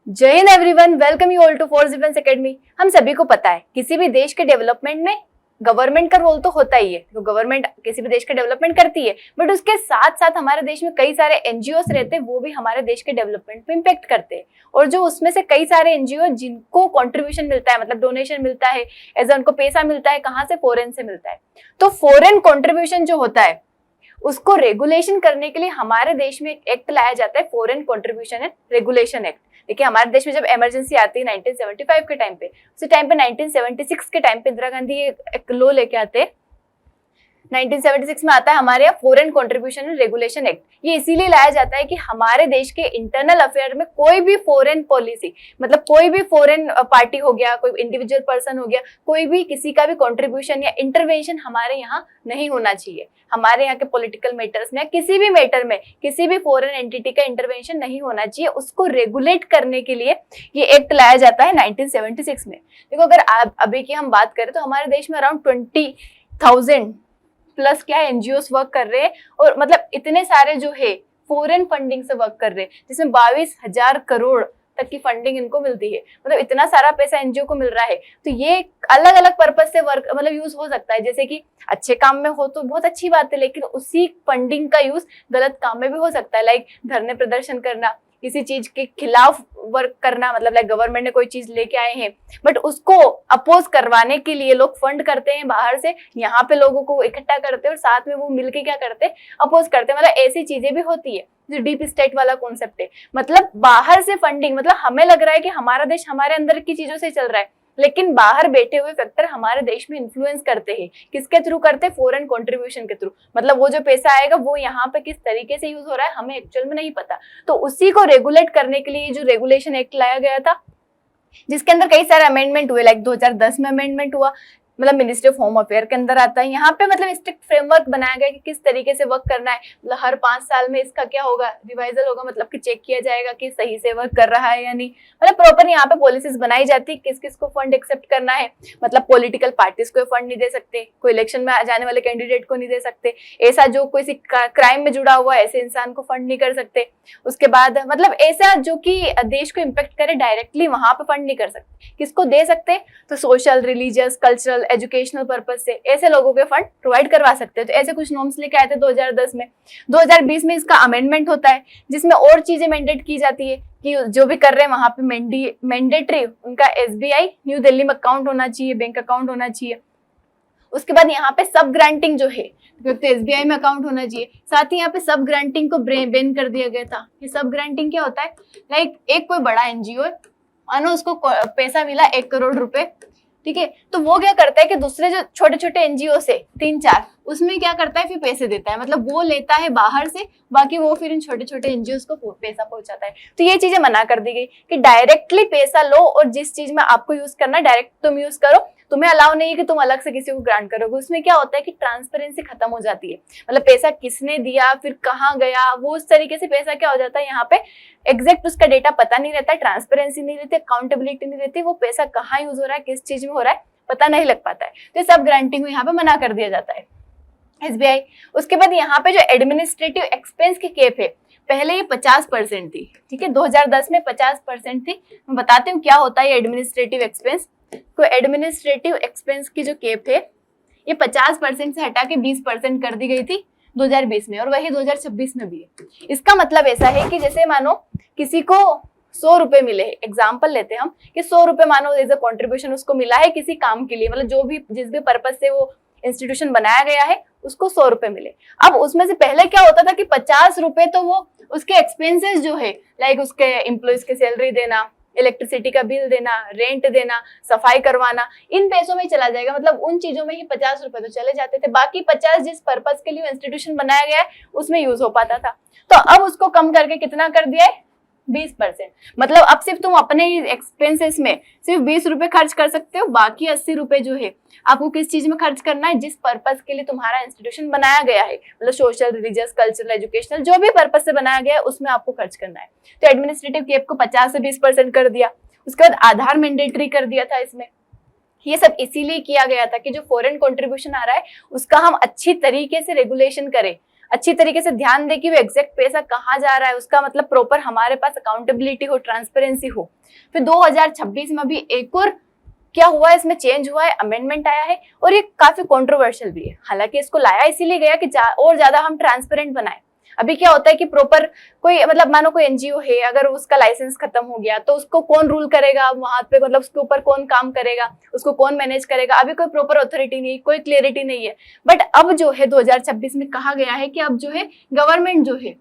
जय Hind everyone, welcome you all to Force Defence Academy. हम सभी को पता है किसी भी देश के डेवलपमेंट में गवर्नमेंट का रोल तो होता ही है, तो गवर्नमेंट किसी भी देश का डेवलपमेंट करती है, बट उसके साथ साथ हमारे देश में कई सारे एनजीओस रहते हैं, वो भी हमारे देश के डेवलपमेंट पे इम्पेक्ट करते हैं। और जो उसमें से कई सारे एनजीओ जिनको कंट्रीब्यूशन मिलता है, मतलब डोनेशन मिलता है, एज उनको पैसा मिलता है, कहाँ से? फॉरेन से मिलता है। तो फॉरेन कंट्रीब्यूशन जो होता है उसको रेगुलेशन करने के लिए हमारे देश में एक एक्ट लाया जाता है, foreign contribution and regulation act. देखिए, हमारे देश में जब इमरजेंसी आती है 1975 के टाइम पे, उसी टाइम पे 1976 के टाइम पे इंदिरा गांधी एक लॉ लेके आते हैं। 1976 में आता है हमारे यहाँ foreign contribution and regulation act. ये इसीलिए लाया जाता है कि हमारे देश के इंटरनल अफेयर में कोई भी फॉरेन पॉलिसी, मतलब कोई भी फॉरेन पार्टी हो गया, कोई इंडिविजुअल पर्सन हो गया, कोई भी किसी का भी कंट्रीब्यूशन या इंटरवेंशन हमारे यहाँ नहीं होना चाहिए। हमारे यहाँ के पॉलिटिकल मैटर्स में या किसी भी मैटर में किसी भी फॉरेन एंटिटी का इंटरवेंशन नहीं होना चाहिए। उसको रेगुलेट करने के लिए ये एक्ट लाया जाता है 1976 में। देखो, अगर अभी की हम बात करें तो हमारे देश में अराउंड 20,000 प्लस क्या है एनजीओस वर्क कर रहे हैं, और मतलब इतने सारे जो है फॉरेन फंडिंग से वर्क कर रहे हैं, जिसमें 22,000 करोड़ तक की फंडिंग इनको मिलती है। मतलब इतना सारा पैसा एनजीओ को मिल रहा है, तो ये अलग अलग पर्पज से वर्क मतलब यूज हो सकता है। जैसे कि अच्छे काम में हो तो बहुत अच्छी बात है, लेकिन उसी फंडिंग का यूज गलत काम में भी हो सकता है। लाइक धरने प्रदर्शन करना, किसी चीज के खिलाफ वर्क करना, मतलब लाइक गवर्नमेंट ने कोई चीज लेके आए हैं बट उसको अपोज करवाने के लिए लोग फंड करते हैं बाहर से, यहाँ पे लोगों को इकट्ठा करते हैं और साथ में वो मिलके क्या करते हैं, अपोज करते हैं। मतलब ऐसी चीजें भी होती है जो डीप स्टेट वाला कॉन्सेप्ट है। मतलब बाहर से फंडिंग, मतलब हमें लग रहा है कि हमारा देश हमारे अंदर की चीजों से चल रहा है, लेकिन बाहर बैठे हुए फैक्टर हमारे देश में इन्फ्लुएंस करते हैं। किसके थ्रू करते हैं? फॉरेन कंट्रीब्यूशन के थ्रू। मतलब वो जो पैसा आएगा वो यहाँ पे किस तरीके से यूज हो रहा है हमें एक्चुअल में नहीं पता। तो उसी को रेगुलेट करने के लिए जो रेगुलेशन एक्ट लाया गया था, जिसके अंदर कई सारे अमेंडमेंट हुए। लाइक 2010 में अमेंडमेंट हुआ, मतलब मिनिस्ट्री ऑफ होम अफेयर के अंदर आता है। यहाँ पे मतलब स्ट्रिक्ट फ्रेमवर्क बनाया गया कि किस तरीके से वर्क करना है। मतलब हर 5 साल में इसका क्या होगा, रिवाइजल होगा, मतलब कि चेक किया जाएगा कि सही से वर्क कर रहा है या नहीं। मतलब प्रॉपर यहाँ पे पॉलिसीज बनाई जाती है किस किस को फंड एक्सेप्ट करना है। मतलब पॉलिटिकल पार्टीज को फंड नहीं दे सकते, कोई इलेक्शन में जाने वाले कैंडिडेट को नहीं दे सकते, ऐसा जो कोई क्राइम में जुड़ा हुआ है ऐसे इंसान को फंड नहीं कर सकते। उसके बाद मतलब ऐसा जो कि देश को इम्पेक्ट करे डायरेक्टली, वहां पे फंड नहीं कर सकते। किसको दे सकते? तो social, religious, cultural, educational purpose से ऐसे लोगों के फंड प्रोवाइड करवा सकते हैं। तो ऐसे कुछ नॉर्म्स लेके आए थे 2010 में। 2020 में इसका अमेंडमेंट होता है, जिसमें और चीजें मैंडेट की जाती है कि जो भी कर रहे हैं वहां पे मैंडेटरी उनका एसबीआई न्यू दिल्ली में अकाउंट होना चाहिए, बैंक अकाउंट होना चाहिए। उसके बाद यहाँ पे सब ग्रांटिंग जो है, तो एसबीआई में अकाउंट होना चाहिए। साथ ही यहाँ पे सब ग्रांटिंग को बैन कर दिया गया था। ये सब ग्रांटिंग क्या होता है? लाइक एक कोई बड़ा एनजीओ है, मानो उसको पैसा मिला 1 करोड़ रुपए, ठीक है, तो वो क्या करता है कि दूसरे जो छोटे छोटे एनजीओ से 3-4, उसमें क्या करता है, फिर पैसे देता है। मतलब वो लेता है बाहर से, बाकी वो फिर इन छोटे छोटे एनजीओ को पैसा पहुंचाता है। तो ये चीजें मना कर दी गई कि डायरेक्टली पैसा लो और जिस चीज में आपको यूज करना डायरेक्ट तुम यूज करो, तुम्हें अलाउ नहीं है कि तुम अलग से किसी को ग्रांट करोगे। उसमें क्या होता है कि ट्रांसपेरेंसी खत्म हो जाती है। मतलब पैसा किसने दिया, फिर कहाँ गया, वो उस तरीके से पैसा क्या हो जाता है, यहाँ पे एग्जैक्ट उसका डेटा पता नहीं रहता, ट्रांसपेरेंसी नहीं रहती, अकाउंटेबिलिटी नहीं रहती, वो पैसा कहाँ यूज हो रहा है, किस चीज में हो रहा है, पता नहीं लग पाता है। तो सब ग्रांटिंग यहाँ पे मना कर दिया जाता है एसबीआई। उसके बाद यहाँ पे जो एडमिनिस्ट्रेटिव एक्सपेंस की कैप है, पहले ये 50% थी, ठीक है, 2010 में 50% थी। मैं बताती हूँ क्या होता है ये एडमिनिस्ट्रेटिव एक्सपेंस। तो एडमिनिस्ट्रेटिव एक्सपेंस की जो कैप है ये 50% से हटा के 20% कर दी गई थी 2020 में, और वही 2026 में भी है। इसका मतलब ऐसा है कि जैसे मानो किसी को 100 रुपए मिले, एग्जाम्पल लेते हैं हम कि 100 रुपए मानो एज अ कॉन्ट्रीब्यूशन उसको मिला है किसी काम के लिए, मतलब जो भी जिस भी पर्पज से वो इंस्टीट्यूशन बनाया गया है उसको 100 रुपए मिले। अब उसमें से पहले क्या होता था कि 50 रुपए तो वो उसके एक्सपेंसेस जो है, लाइक उसके एम्प्लॉइज की सैलरी देना, इलेक्ट्रिसिटी का बिल देना, रेंट देना, सफाई करवाना, इन पैसों में ही चला जाएगा। मतलब उन चीजों में ही 50 रुपए तो चले जाते थे, बाकी 50 जिस पर्पज के लिए इंस्टीट्यूशन बनाया गया है उसमें यूज हो पाता था। तो अब उसको कम करके कितना कर दिया है, 20%। मतलब अब सिर्फ तुम अपने एक्सपेंसेस में सिर्फ 20 रुपए खर्च कर सकते हो, बाकी 80 रुपए जो है आपको किस चीज में खर्च करना है, जिस पर्पज के लिए तुम्हारा इंस्टीट्यूशन बनाया गया है, मतलब सोशल, रिलीजियस, कल्चरल, एजुकेशनल, जो भी पर्पज से बनाया गया है उसमें आपको खर्च करना है। तो एडमिनिस्ट्रेटिव कैप को 50 से 20% कर दिया। उसके बाद आधार मैंडेटरी कर दिया था इसमें। ये सब इसीलिए किया गया था कि जो फॉरेन कंट्रीब्यूशन आ रहा है उसका हम अच्छी तरीके से रेगुलेशन करें, अच्छी तरीके से ध्यान दे कि वो एग्जैक्ट पैसा कहाँ जा रहा है, उसका मतलब प्रॉपर हमारे पास अकाउंटेबिलिटी हो, ट्रांसपेरेंसी हो। फिर 2026 में भी एक और क्या हुआ है, इसमें चेंज हुआ है, अमेंडमेंट आया है और ये काफी कंट्रोवर्शियल भी है। हालांकि इसको लाया इसीलिए गया कि और ज्यादा हम ट्रांसपेरेंट बनाए। अभी क्या होता है कि प्रॉपर कोई मतलब मानो कोई एनजीओ है, अगर उसका लाइसेंस खत्म हो गया तो उसको कौन रूल करेगा वहां पे, मतलब उसके ऊपर कौन काम करेगा, उसको कौन मैनेज करेगा, अभी कोई प्रॉपर अथॉरिटी नहीं, कोई क्लियरिटी नहीं है। बट अब जो है 2026 में कहा गया है कि अब जो है गवर्नमेंट जो है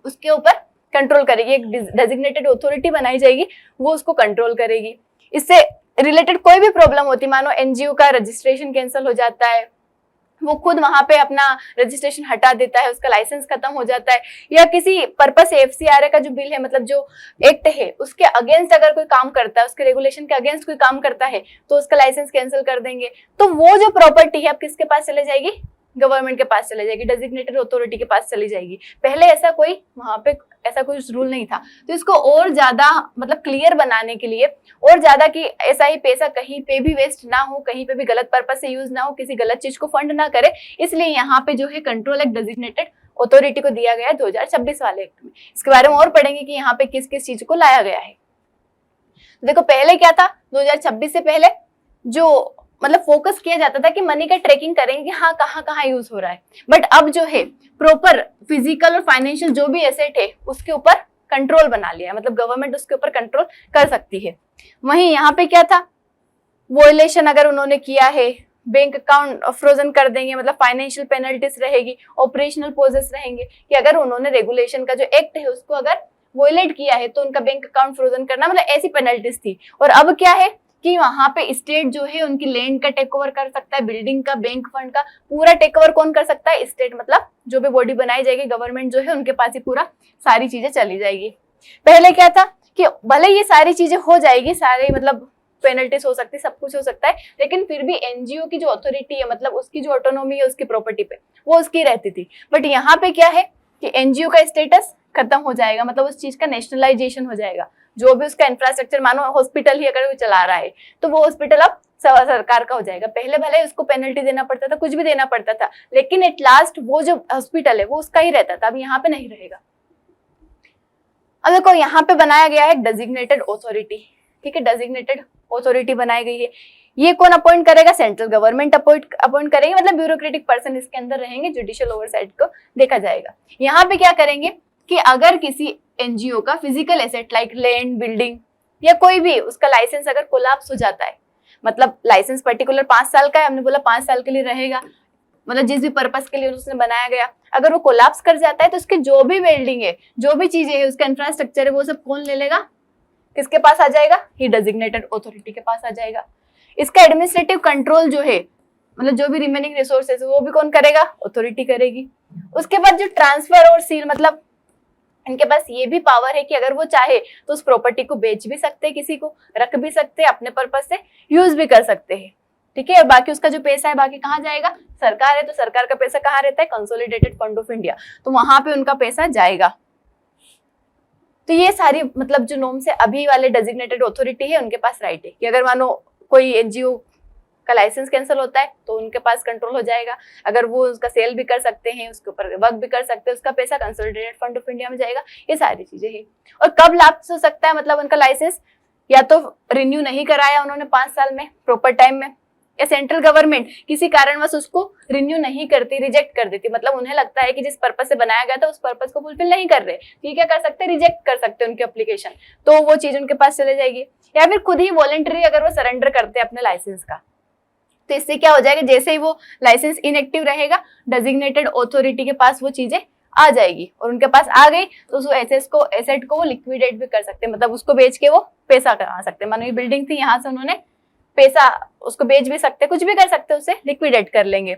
उसके ऊपर कंट्रोल करेगी, एक डेजिग्नेटेड अथॉरिटी बनाई जाएगी, वो उसको कंट्रोल करेगी। इससे रिलेटेड कोई भी प्रॉब्लम होती, मानो एनजीओ का रजिस्ट्रेशन कैंसिल हो जाता है, वो खुद वहां पे अपना रजिस्ट्रेशन हटा देता है, उसका लाइसेंस खत्म हो जाता है, या किसी पर्पस से एफसीआरए का जो बिल है, मतलब जो एक्ट है उसके अगेंस्ट अगर कोई काम करता है, उसके रेगुलेशन के अगेंस्ट कोई काम करता है तो उसका लाइसेंस कैंसिल कर देंगे। तो वो जो प्रॉपर्टी है अब किसके पास चले जाएगी, गवर्नमेंट के पास चले जाएगी, डेजिग्नेटेड अथॉरिटी के पास चली जाएगी। पहले ऐसा कोई वहां पे ऐसा कोई रूल नहीं था। तो इसको और ज्यादा मतलब क्लियर बनाने के लिए, और ज्यादा कि ऐसा ही पैसा कहीं पे भी वेस्ट ना हो, कहीं पे भी गलत पर्पस से यूज ना हो, किसी गलत चीज को फंड ना करे, इसलिए यहाँ पे जो है कंट्रोल एक्ट डेजिग्नेटेड अथॉरिटी को दिया गया है 2026 वाले एक्ट में। इसके बारे में और पढ़ेंगे कि यहाँ पे किस किस चीज को लाया गया है। देखो पहले क्या था, 2026 से पहले जो मतलब फोकस किया जाता था कि मनी का ट्रैकिंग करेंगे कि हाँ कहाँ कहाँ यूज हो रहा है। बट अब जो है प्रॉपर फिजिकल और फाइनेंशियल जो भी एसेट है उसके ऊपर कंट्रोल बना लिया है, मतलब गवर्नमेंट उसके ऊपर कंट्रोल कर सकती है। वहीं यहाँ पे क्या था, वोलेशन अगर उन्होंने किया है, बैंक अकाउंट फ्रोजन कर देंगे, मतलब फाइनेंशियल पेनल्टीज रहेगी, ऑपरेशनल पोजेस रहेंगे कि अगर उन्होंने रेगुलेशन का जो एक्ट है उसको अगर वोलेट किया है तो उनका बैंक अकाउंट फ्रोजन करना, मतलब ऐसी पेनल्टीज थी। और अब क्या है कि वहां पे स्टेट जो है उनकी लैंड का टेक ओवर कर सकता है, बिल्डिंग का, बैंक फंड का पूरा टेक ओवर कौन कर सकता है, स्टेट। मतलब जो भी बॉडी बनाई जाएगी गवर्नमेंट जो है उनके पास ही पूरा सारी चीजें चली जाएगी। पहले क्या था कि भले ये सारी चीजें हो जाएगी, सारे मतलब पेनल्टीज हो सकती है, सब कुछ हो सकता है, लेकिन फिर भी एनजीओ की जो अथॉरिटी है, मतलब उसकी जो ऑटोनॉमी है उसकी प्रॉपर्टी पे, वो उसकी रहती थी। बट यहाँ पे क्या है कि एनजीओ का स्टेटस खत्म हो जाएगा, मतलब उस चीज का नेशनलाइजेशन हो जाएगा। जो भी उसका इंफ्रास्ट्रक्चर, मानो हॉस्पिटल ही अगर वो चला रहा है तो वो हॉस्पिटल अब सरकार का हो जाएगा। पहले भले उसको पेनल्टी देना पड़ता था, कुछ भी देना पड़ता था, लेकिन एट लास्ट वो जो हॉस्पिटल है वो उसका ही रहता था, अब यहाँ पे नहीं रहेगा। अब देखो यहाँ पे बनाया गया है डेजिग्नेटेड अथॉरिटी, ठीक है, डेजिग्नेटेड अथॉरिटी बनाई गई है। ये कौन अपॉइंट करेगा, सेंट्रल गवर्नमेंट अपॉइंट करेंगे, मतलब ब्यूरोक्रेटिक पर्सन इसके अंदर रहेंगे, जुडिशियल ओवरसाइट को देखा जाएगा। यहाँ पे क्या करेंगे कि अगर किसी एनजीओ का physical asset like land, building या कोई भी उसका लाइसेंस अगर कोलैप्स हो जाता है, मतलब लाइसेंस पर्टिकुलर 5 साल का है, हमने बोला 5 साल के लिए रहेगा, मतलब जिस भी पर्पस के लिए उसने बनाया गया, अगर वो कोलैप्स कर जाता है तो उसके जो भी बिल्डिंग है, जो भी चीजें है, उसका इंफ्रास्ट्रक्चर है, वो सब कौन ले लेगा, किसके पास आ जाएगा, ही डेजिग्नेटेड अथॉरिटी के पास आ जाएगा। इसका एडमिनिस्ट्रेटिव कंट्रोल जो है, मतलब जो भी रिमेनिंग रिसोर्सेज वो भी कौन करेगा, अथॉरिटी करेगी। उसके बाद जो ट्रांसफर और सील, मतलब इनके पास ये भी पावर है कि अगर वो चाहे तो उस प्रॉपर्टी को बेच भी सकते हैं, किसी को रख भी सकते हैं, अपने पर्पस से यूज भी कर सकते हैं, ठीक है। और बाकी उसका जो पैसा है बाकी कहाँ जाएगा, सरकार है तो सरकार का पैसा कहाँ रहता है, कंसोलिडेटेड फंड ऑफ इंडिया, तो वहां पे उनका पैसा जाएगा। तो ये सारी मतलब जो नॉर्म से अभी वाले डेजिग्नेटेड अथॉरिटी है उनके पास राइट है कि अगर मानो कोई एनजीओ का लाइसेंस कैंसिल होता है तो उनके पास कंट्रोल हो जाएगा, अगर वो उसका सेल भी कर सकते हैं, उसके ऊपर वर्क भी कर सकते हैं, उसका पैसा कंसोलिडेटेड फंड ऑफ इंडिया में जाएगा। ये सारी चीजें हैं। और कब लैप्स हो सकता है, मतलब उनका लाइसेंस या तो रिन्यू नहीं कराया उन्होंने 5 साल में प्रॉपर टाइम में, या सेंट्रल गवर्नमेंट किसी कारणवश उसको रिन्यू नहीं करती, रिजेक्ट कर देती, मतलब उन्हें लगता है कि जिस पर्पस से बनाया गया था उस पर्पस को फुलफिल नहीं कर रहे, ठीक है, कर सकते, रिजेक्ट कर सकते उनकी एप्लीकेशन, तो वो चीज उनके पास चले जाएगी। या फिर खुद ही वॉलंटरी अगर वो सरेंडर करते हैं अपने लाइसेंस का, तो इससे क्या हो जाएगा, जैसे ही वो लाइसेंस इनएक्टिव रहेगा डेजिग्नेटेड अथॉरिटी के पास वो चीजें आ जाएगी, और उनके पास आ गई तो उस एसेट को वो लिक्विडेट भी कर सकते हैं, मतलब उसको बेच के वो पैसा कमा सकते हैं। मानो ये बिल्डिंग थी, यहाँ से उन्होंने पैसा उसको बेच भी सकते, कुछ भी कर सकते, उसे लिक्विडेट कर लेंगे,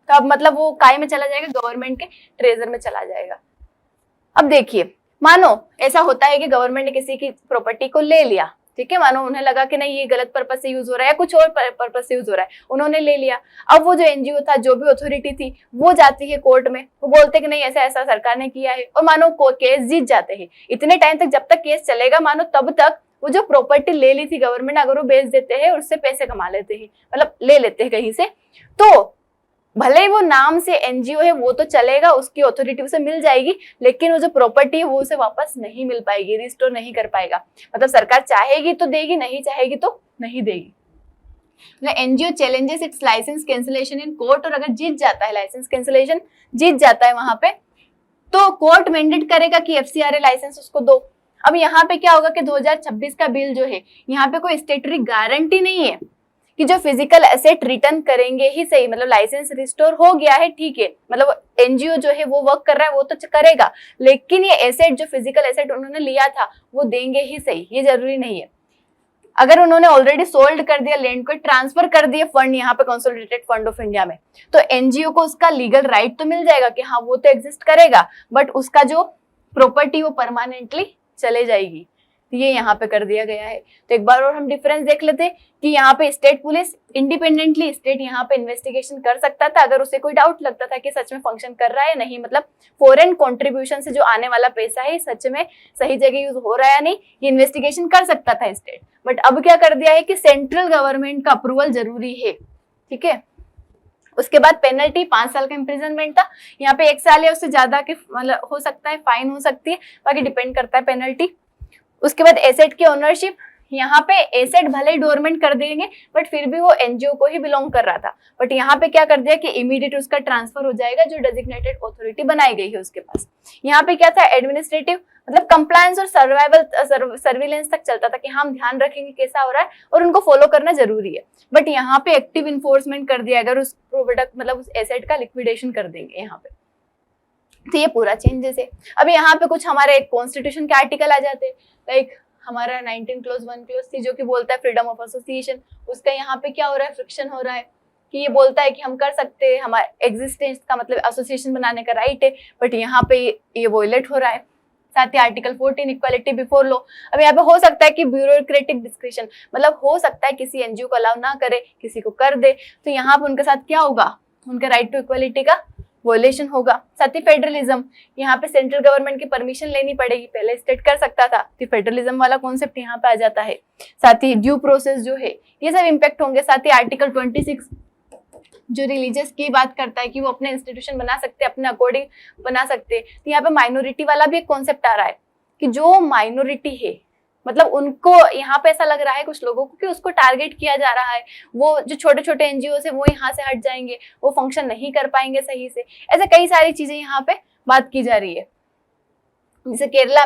तो अब मतलब वो काय में चला जाएगा, गवर्नमेंट के ट्रेजर में चला जाएगा। अब देखिए, मानो ऐसा होता है कि गवर्नमेंट ने किसी की प्रॉपर्टी को ले लिया, ठीक है, मानो उन्हें लगा कि नहीं ये गलत पर्पस से यूज हो रहा है या कुछ और पर्पस से यूज हो रहा है, उन्होंने ले लिया। अब वो जो एनजीओ था, जो भी अथॉरिटी थी, वो जाती है कोर्ट में, वो बोलते हैं कि नहीं ऐसा ऐसा सरकार ने किया है, और मानो केस जीत जाते हैं। इतने टाइम तक जब तक केस चलेगा, मानो तब तक वो जो प्रॉपर्टी ले ली थी गवर्नमेंट, अगर वो बेच देते हैं और उससे पैसे कमा लेते हैं, मतलब ले लेते हैं कहीं से, तो भले ही वो नाम से एनजीओ है वो तो चलेगा, उसकी अथॉरिटी उसे मिल जाएगी, लेकिन वो जो प्रॉपर्टी है वो उसे वापस नहीं मिल पाएगी, रिस्टोर नहीं कर पाएगा। मतलब सरकार चाहेगी तो देगी, नहीं चाहेगी तो नहीं देगी। NGO challenges its licence cancellation in court, और अगर जीत जाता है, लाइसेंस कैंसिलेशन जीत जाता है वहां पे, तो कोर्ट मैंडेट करेगा कि एफसीआरए लाइसेंस उसको दो। अब यहाँ पे क्या होगा कि 2026 का बिल जो है, यहाँ पे कोई स्टेटरी गारंटी नहीं है कि जो फिजिकल एसेट रिटर्न करेंगे ही सही, मतलब लाइसेंस रिस्टोर हो गया है ठीक है, मतलब एनजीओ जो है वो वर्क कर रहा है वो तो करेगा, लेकिन ये एसेट जो फिजिकल एसेट उन्होंने लिया था वो देंगे ही सही, ये जरूरी नहीं है। अगर उन्होंने ऑलरेडी सोल्ड कर दिया लैंड को, ट्रांसफर कर दिया फंड यहाँ पे कंसोलिडेटेड फंड ऑफ इंडिया में, तो एनजीओ को उसका लीगल राइट तो मिल जाएगा कि हाँ वो तो एग्जिस्ट करेगा, बट उसका जो प्रॉपर्टी वो परमानेंटली चले जाएगी। ये यहाँ पे कर दिया गया है। तो एक बार और हम डिफरेंस देख लेते हैं कि यहाँ पे स्टेट पुलिस इंडिपेंडेंटली स्टेट यहाँ पे इन्वेस्टिगेशन कर सकता था अगर उसे कोई डाउट लगता था कि सच में फंक्शन कर रहा है नहीं, मतलब फॉरेन कंट्रीब्यूशन से जो आने वाला पैसा है सच में सही जगह यूज हो रहा है या नहीं, ये इन्वेस्टिगेशन कर सकता था स्टेट। बट अब क्या कर दिया है कि सेंट्रल गवर्नमेंट का अप्रूवल जरूरी है, ठीक है। उसके बाद पेनल्टी 5 साल का इम्प्रिजनमेंट था, यहाँ पे 1 साल या उससे ज्यादा के मतलब हो सकता है, फाइन हो सकती है, बाकी डिपेंड करता है पेनल्टी। उसके बाद एसेट की ओनरशिप, यहाँ पे एसेट भले ही डोरमेंट कर देंगे बट फिर भी वो एनजीओ को ही बिलोंग कर रहा था, बट यहाँ पे क्या कर दिया कि इमीडिएट उसका ट्रांसफर हो जाएगा जो डेजिग्नेटेड अथॉरिटी बनाई गई है उसके पास। यहाँ पे क्या था, एडमिनिस्ट्रेटिव मतलब कंप्लायंस और सर्वाइवल सर्विलेंस तक चलता था कि हम ध्यान रखेंगे कैसा हो रहा है और उनको फॉलो करना जरूरी है, बट यहाँ पे एक्टिव इन्फोर्समेंट कर दिया अगर उस प्रोडक्ट मतलब उस एसेट का लिक्विडेशन कर देंगे यहाँ पे। तो ये पूरा चेंजेस है। अब यहाँ पे कुछ हमारे कॉन्स्टिट्यूशन के आर्टिकल आ जाते हैं, लाइक हमारा 19 क्लोज 1 क्लोज 3 जो कि बोलता है फ्रीडम ऑफ एसोसिएशन, उसका यहाँ पे क्या हो रहा है, फ्रिक्शन हो रहा है कि ये बोलता है कि हम कर सकते हैं, हमारे एग्जिस्टेंस का मतलब एसोसिएशन बनाने का राइट है, बट यहाँ पे ये वॉयलेट हो रहा है। साथ ही आर्टिकल 14 इक्वालिटी बिफोर लॉ, अब यहाँ पे हो सकता है कि ब्यूरोक्रेटिक डिस्क्रिप्शन, मतलब हो सकता है किसी एनजीओ को अलाउ ना करे किसी को कर दे, तो यहाँ पे उनके साथ क्या होगा, उनके राइट टू इक्वालिटी का वॉयलेशन होगा। साथ ही फेडरलिज्म, यहाँ पे सेंट्रल गवर्नमेंट की परमिशन लेनी पड़ेगी, पहले स्टेट कर सकता था, तो फेडरलिज्म वाला कॉन्सेप्ट यहाँ पे आ जाता है। साथ ही ड्यू प्रोसेस जो है ये सब इम्पैक्ट होंगे। साथ ही आर्टिकल 26 जो रिलीजियस की बात करता है कि वो अपने इंस्टीट्यूशन बना सकते हैं, अपने अकॉर्डिंग बना सकते हैं, तो यहाँ पे माइनॉरिटी वाला भी एक कॉन्सेप्ट आ रहा है कि जो माइनॉरिटी है मतलब उनको यहाँ पे ऐसा लग रहा है कुछ लोगों को कि उसको टारगेट किया जा रहा है, वो जो छोटे छोटे एनजीओ है वो यहाँ से हट जाएंगे, वो फंक्शन नहीं कर पाएंगे सही से, ऐसे कई सारी चीजें यहाँ पे बात की जा रही है। जैसे केरला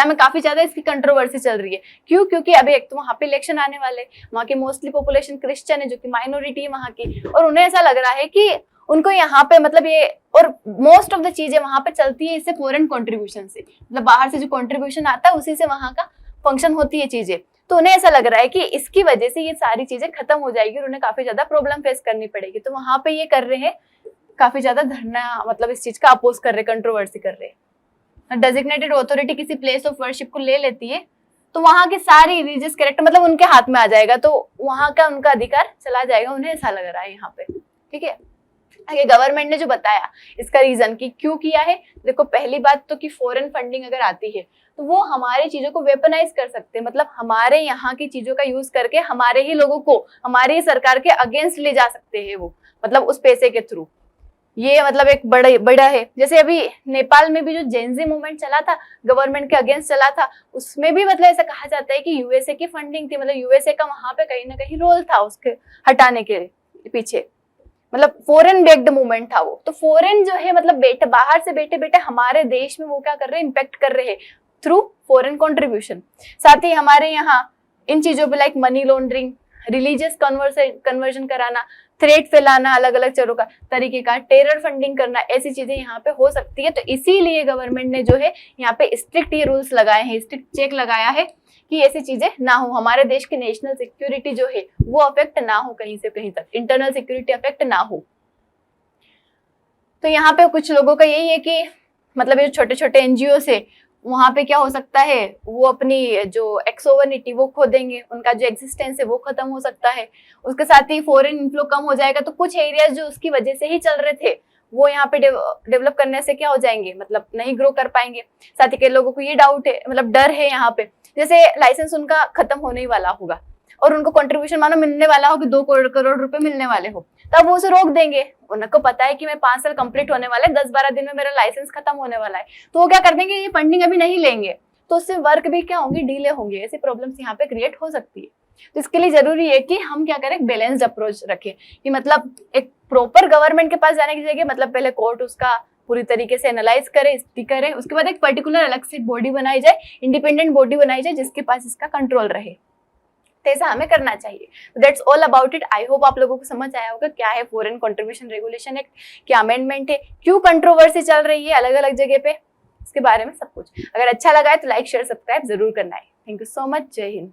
में काफी ज्यादा इसकी कंट्रोवर्सी चल रही है। क्यों? क्योंकि अभी एक तो वहां पे इलेक्शन आने वाले, वहां की मोस्टली पॉपुलेशन क्रिश्चियन है जो कि माइनॉरिटी है वहां की, और उन्हें ऐसा लग रहा है कि उनको यहाँ पे मतलब ये, और मोस्ट ऑफ द चीजें वहां पे चलती है इससे फॉरेन कंट्रीब्यूशन से, मतलब बाहर से जो कंट्रीब्यूशन आता है उसी से वहां का फंक्शन होती है चीजें, तो उन्हें ऐसा लग रहा है कि इसकी वजह से ये सारी चीजें खत्म हो जाएगी और उन्हें काफी ज्यादा प्रॉब्लम फेस करनी पड़ेगी, तो वहां पे ये कर रहे हैं काफी ज्यादा धरना, मतलब इस चीज का अपोज कर रहे, कंट्रोवर्सी कर रहे हैं। डेजिग्नेटेड अथॉरिटी किसी प्लेस ऑफ वर्शिप को ले लेती है तो वहां के सारे रिलीजियस कैरेक्टर मतलब उनके हाथ में आ जाएगा, तो वहां का उनका अधिकार चला जाएगा, उन्हें ऐसा लग रहा है यहाँ पे, ठीक है। ये गवर्नमेंट ने जो बताया इसका रीजन कि क्यों किया है, देखो पहली बात तो कि फॉरेन फंडिंग अगर आती है तो वो हमारी चीजों को वेपनाइज कर सकते हैं, मतलब हमारे यहाँ की चीजों का यूज करके हमारे ही लोगों को हमारी सरकार के अगेंस्ट ले जा सकते हैं वो, मतलब उस पैसे के थ्रू। ये मतलब एक बड़ा है। जैसे अभी नेपाल में भी जो जेनजी मूवमेंट चला था, गवर्नमेंट के अगेंस्ट चला था, उसमें भी मतलब ऐसा कहा जाता है कि यूएसए की फंडिंग थी, मतलब यूएसए का वहां पे कहीं ना कहीं रोल था उसके हटाने के पीछे, मतलब फॉरेन बेस्ड मूवमेंट था वो। तो फॉरेन जो है मतलब बेटे बाहर से बेटे हमारे देश में वो क्या कर रहे हैं, इम्पैक्ट कर रहे हैं थ्रू फॉरेन कंट्रीब्यूशन। साथ ही हमारे यहाँ इन चीजों पे like money laundering, religious conversion कराना, थ्रेट फैलाना अलग अलग चरों का तरीके का, टेरर फंडिंग करना, ऐसी चीजें यहाँ पे हो सकती है। तो इसीलिए गवर्नमेंट ने जो है यहाँ पे स्ट्रिक्ट ये रूल्स लगाए हैं, स्ट्रिक्ट चेक लगाया है कि ऐसी चीजें ना हो, हमारे देश की नेशनल सिक्योरिटी जो है वो अफेक्ट ना हो, कहीं से कहीं तक इंटरनल सिक्योरिटी अफेक्ट ना हो। तो यहाँ पे कुछ लोगों का यही है कि मतलब ये छोटे छोटे एनजीओ से वहां पे क्या हो सकता है, वो अपनी जो एक्सोवर्निटी वो खो देंगे, उनका जो एग्जिस्टेंस है वो खत्म हो सकता है। उसके साथ ही फॉरेन इन्फ्लो कम हो जाएगा, तो कुछ एरियाज जो उसकी वजह से ही चल रहे थे वो यहाँ पे डेवलप करने से क्या हो जाएंगे, मतलब नहीं ग्रो कर पाएंगे। साथ ही कई लोगों को ये डाउट है, मतलब डर है यहाँ पे, जैसे लाइसेंस उनका खत्म होने ही वाला होगा और उनको कंट्रीब्यूशन मानो मिलने वाला हो कि 2 करोड़ रुपए मिलने वाले हो, तब वो उसे रोक देंगे। उनको पता है कि मैं 5 साल कंप्लीट होने वाला है, 10-12 दिन में मेरा लाइसेंस खत्म होने वाला है, तो वो क्या कर देंगे, ये फंडिंग अभी नहीं लेंगे, तो उससे वर्क भी क्या होंगे, डिले होंगे। ऐसी प्रॉब्लम्स यहाँ पे क्रिएट हो सकती है। तो इसके लिए जरूरी है कि हम क्या करें, बैलेंस्ड अप्रोच रखें, कि मतलब एक प्रॉपर गवर्नमेंट के पास जाने की जगह मतलब पहले कोर्ट उसका पूरी तरीके से एनालाइज करे, स्टडी करे, उसके बाद एक पर्टिकुलर अलग से बॉडी बनाई जाए, इंडिपेंडेंट बॉडी बनाई जाए जिसके पास इसका कंट्रोल रहे। तो ऐसा हमें करना चाहिए। That's all about it. I hope आप लोगों को समझ आया होगा क्या है फॉरेन कंट्रीब्यूशन रेगुलेशन एक्ट, क्या अमेंडमेंट है, क्यों कंट्रोवर्सी चल रही है अलग अलग जगह पे, इसके बारे में सब कुछ। अगर अच्छा लगा है तो लाइक शेयर सब्सक्राइब जरूर करना है। Thank you so much. जय हिंद।